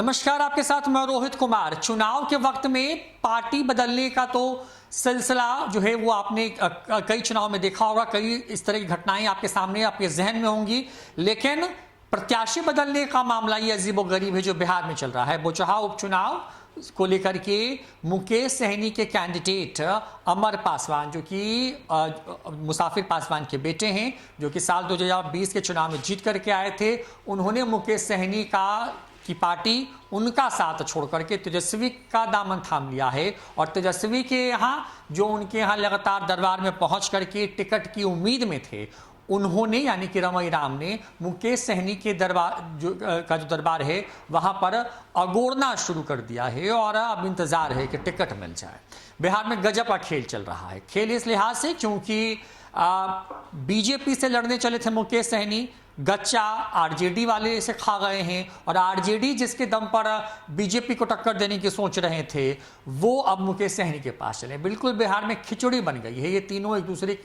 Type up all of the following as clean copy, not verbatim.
नमस्कार, आपके साथ मैं रोहित कुमार। चुनाव के वक्त में पार्टी बदलने का तो सिलसिला जो है वो आपने कई चुनाव में देखा होगा। कई इस तरह की घटनाएं आपके सामने आपके जहन में होंगी, लेकिन प्रत्याशी बदलने का मामला ये अजीबोगरीब है जो बिहार में चल रहा है। बोचहा उपचुनाव को लेकर के मुकेश सहनी के कैंडिडेट अमर पासवान, जो कि मुसाफिर पासवान के बेटे हैं, जो कि साल 2020 के चुनाव में जीत करके आए थे, उन्होंने मुकेश सहनी की पार्टी उनका साथ छोड़ करके तेजस्वी का दामन थाम लिया है। और तेजस्वी के यहाँ जो उनके यहाँ लगातार दरबार में पहुंच करके टिकट की उम्मीद में थे, उन्होंने यानी कि रमई राम ने मुकेश सहनी के दरबार जो दरबार है वहां पर अगोड़ना शुरू कर दिया है और अब इंतजार है कि टिकट मिल जाए। बिहार में गजब का खेल चल रहा है। खेल इस लिहाज से क्योंकि बीजेपी से लड़ने चले थे मुकेश सहनी, गच्चा आरजेडी वाले से खा गए हैं और आरजेडी जिसके दम पर बीजेपी को टक्कर देने की सोच रहे थे, वो अब मुकेश सहनी के पास चले। बिल्कुल बिहार में खिचड़ी बन गई है। ये तीनों एक दूसरे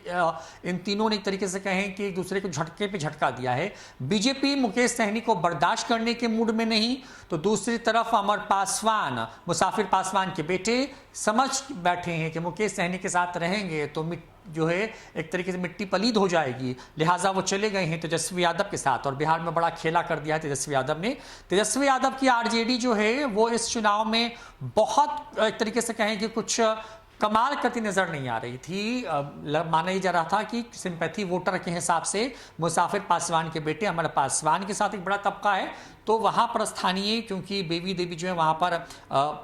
इन तीनों ने एक तरीके से कहें कि एक दूसरे को झटके पे झटका दिया है। बीजेपी मुकेश सहनी को बर्दाश्त करने के मूड में नहीं, तो दूसरी तरफ अमर पासवान, मुसाफिर पासवान के बेटे, समझ बैठे हैं कि मुकेश सहनी के साथ रहेंगे तो जो है एक तरीके से मिट्टी पलीद हो जाएगी, लिहाजा वो चले गए हैं तेजस्वी यादव के साथ। और बिहार में बड़ा खेला कर दिया है तेजस्वी यादव ने। तेजस्वी यादव की आरजेडी जो है वो इस चुनाव में बहुत एक तरीके से कहें कि कुछ कमाल करती नजर नहीं आ रही थी। माना ही जा रहा था कि सिंपैथी वोटर के हिसाब से मुसाफिर पासवान के बेटे अमर पासवान के साथ एक बड़ा तबका है, तो वहां पर स्थानीय क्योंकि बेबी देवी जो है वहां पर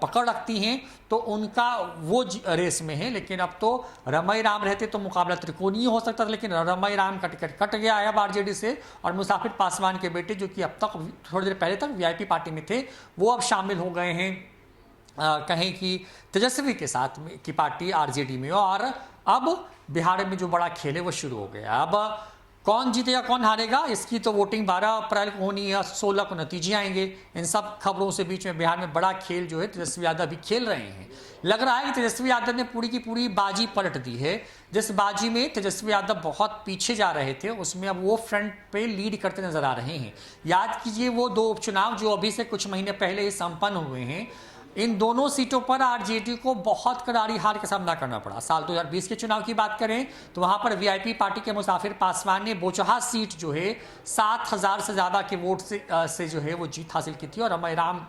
पकड़ रखती हैं, तो उनका वो रेस में है। लेकिन अब तो रमई राम रहते तो मुकाबला त्रिकोणीय हो सकता था, लेकिन रमई राम का टिकट कट गया है अब आरजेडी से। और मुसाफिर पासवान के बेटे जो कि अब तक थोड़ी देर पहले तक वीआईपी पार्टी में थे, वो अब शामिल हो गए हैं कहें कि तेजस्वी के साथ की पार्टी आरजेडी में। और अब बिहार में जो बड़ा खेल है वो शुरू हो गया। अब कौन जीतेगा कौन हारेगा इसकी तो वोटिंग 12 अप्रैल को होनी है, 16 को नतीजे आएंगे। इन सब खबरों से बीच में बिहार में बड़ा खेल जो है तेजस्वी यादव भी खेल रहे हैं। लग रहा है कि तेजस्वी यादव ने पूरी की पूरी बाजी पलट दी है। जिस बाजी में तेजस्वी यादव बहुत पीछे जा रहे थे, उसमें अब वो फ्रंट पे लीड करते नजर आ रहे हैं। याद कीजिए वो 2 उपचुनाव जो अभी से कुछ महीने पहले ही संपन्न हुए हैं, इन दोनों सीटों पर आरजेडी को बहुत करारी हार का सामना करना पड़ा। साल 2020 के चुनाव की बात करें तो वहां पर वीआईपी पार्टी के मुसाफिर पासवान ने बोचहा सीट जो है 7,000 से ज्यादा के वोट से जो है वो जीत हासिल की थी और रमई राम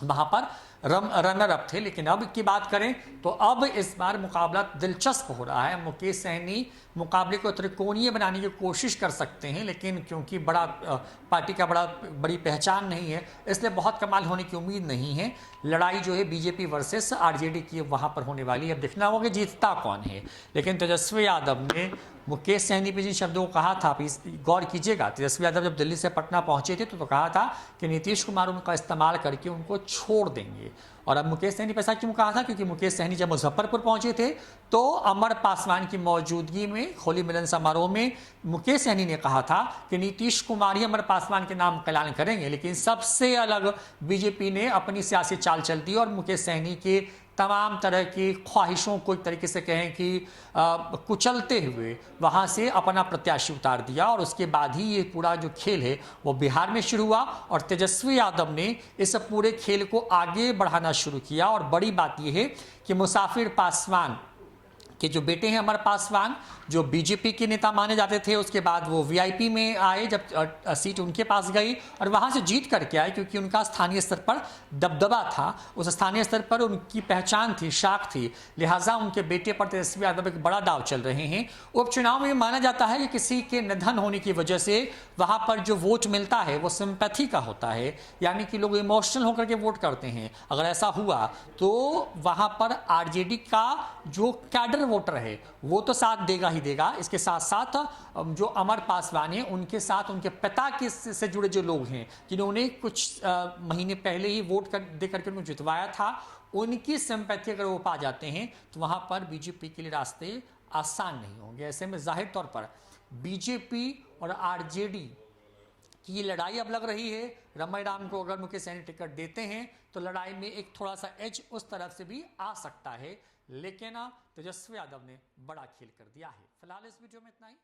वहां पर रनर अप थे। लेकिन अब की बात करें तो अब इस बार मुकाबला दिलचस्प हो रहा है। मुकेश सहनी मुकाबले को त्रिकोणीय बनाने की कोशिश कर सकते हैं, लेकिन क्योंकि पार्टी का बड़ी पहचान नहीं है, इसलिए बहुत कमाल होने की उम्मीद नहीं है। लड़ाई जो है बीजेपी वर्सेस आरजेडी की वहां पर होने वाली है। अब देखना होगा जीतता कौन है। लेकिन तेजस्वी यादव ने मुकेश सहनी पे जिन शब्दों को कहा था, गौर कीजिएगा, तेजस्वी यादव जब दिल्ली से पटना पहुंचे थे तो कहा था कि नीतीश कुमार उनका इस्तेमाल करके उनको छोड़ देंगे। और अब मुकेश सहनी पे ऐसा क्यों कहा था? क्योंकि मुकेश सहनी जब मुजफ्फरपुर पहुंचे थे तो अमर पासवान की मौजूदगी में होली मिलन समारोह में मुकेश सहनी ने कहा था कि नीतीश कुमार ही अमर पासवान के नाम ऐलान करेंगे। लेकिन सबसे अलग बीजेपी ने अपनी सियासी चाल चल दी और मुकेश सहनी के तमाम तरह की ख्वाहिशों को एक तरीके से कहें कि कुचलते हुए वहां से अपना प्रत्याशी उतार दिया। और उसके बाद ही ये पूरा जो खेल है वो बिहार में शुरू हुआ और तेजस्वी यादव ने इस पूरे खेल को आगे बढ़ाना शुरू किया। और बड़ी बात यह है कि मुसाफिर पासवान के जो बेटे हैं अमर पासवान, जो बीजेपी के नेता माने जाते थे, उसके बाद वो वीआईपी में आए जब सीट उनके पास गई और वहां से जीत करके आए, क्योंकि उनका स्थानीय स्तर पर दबदबा था, उस स्थानीय स्तर पर उनकी पहचान थी, शाख थी। लिहाजा उनके बेटे पर तेजस्वी यादव एक बड़ा दाव चल रहे हैं। उपचुनाव में माना जाता है कि किसी के निधन होने की वजह से वहां पर जो वोट मिलता है वो सिंपैथी का होता है, यानी कि लोग इमोशनल होकर के वोट करते हैं। अगर ऐसा हुआ तो वहां पर आरजेडी का जो कैडर वोटर है वो तो साथ देगा ही देगा। इसके साथ साथ जो अमर पासवान है उनके साथ उनके पिता के से जुड़े जो लोग हैं जिन्होंने कुछ महीने पहले ही वोट दे करके उनको जितवाया था, उनकी सिंपैथी अगर वो पा जाते हैं तो वहां पर बीजेपी के लिए रास्ते आसान नहीं होंगे। ऐसे में जाहिर तौर पर बीजेपी और आरजेडी की लड़ाई अब लग रही है। रमई राम को अगर मुकेश सहनी टिकट देते हैं तो लड़ाई में एक थोड़ा सा एज उस तरफ से भी आ सकता है। लेकिन तेजस्वी यादव ने बड़ा खेल कर दिया है। फिलहाल इस वीडियो में इतना ही।